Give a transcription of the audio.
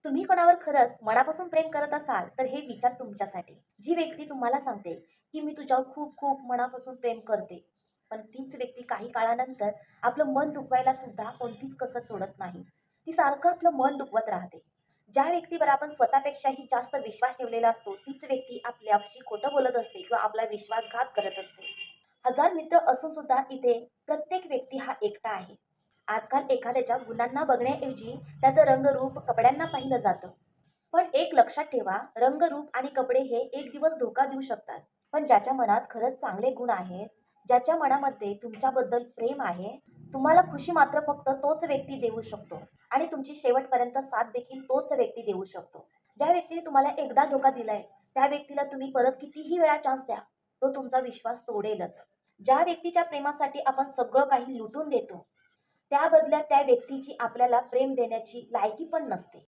तुम्ही कोणावर खरंच मनापासून प्रेम करत असाल तर हे विचार तुमच्यासाठी. जी व्यक्ती तुम्हाला सांगते, की "मी तुझ्यावर खूप खूप मनापासून प्रेम करते." पण तीच व्यक्ती काही काळानंतर आपलं मन दुखवायला सुद्धा कोणतीच कसर सोडत नाही. ती सारखं आपलं मन दुखवत राहते. ज्या व्यक्तीवर आपण स्वतःपेक्षाही जास्त विश्वास ठेवलेला असतो, तीच व्यक्ती आपल्याशी खोटं बोलत असते किंवा आपला विश्वासघात करत असते. हजार मित्र असून सुद्धा इथे प्रत्येक व्यक्ती हा एकटा आहे. आजकाल एखाद्याच्या गुणांना बघण्याऐवजी त्याचं रंगरूप, कपड्यांना पाहिलं जातं. पण एक लक्षात ठेवा, रंगरूप आणि कपडे हे एक दिवस धोका देऊ शकतात. पण ज्याच्या मनात खरंच चांगले गुण आहेत, ज्याच्या मनामध्ये तुमच्याबद्दल प्रेम आहे, तुम्हाला खुशी मात्र फक्त तोच व्यक्ती देऊ शकतो आणि तुमची शेवटपर्यंत साथ देखील तोच व्यक्ती देऊ शकतो. ज्या व्यक्तीने तुम्हाला एकदा धोका दिलाय, त्या व्यक्तीला तुम्ही परत कितीही वेळा चान्स द्या, तो तुमचा विश्वास तोडेलच. ज्या व्यक्तीच्या प्रेमासाठी आपण सगळं काही लुटून देतो, त्या बदल्यात त्या व्यक्तीची आपल्याला प्रेम देण्याची लायकी पण नसते.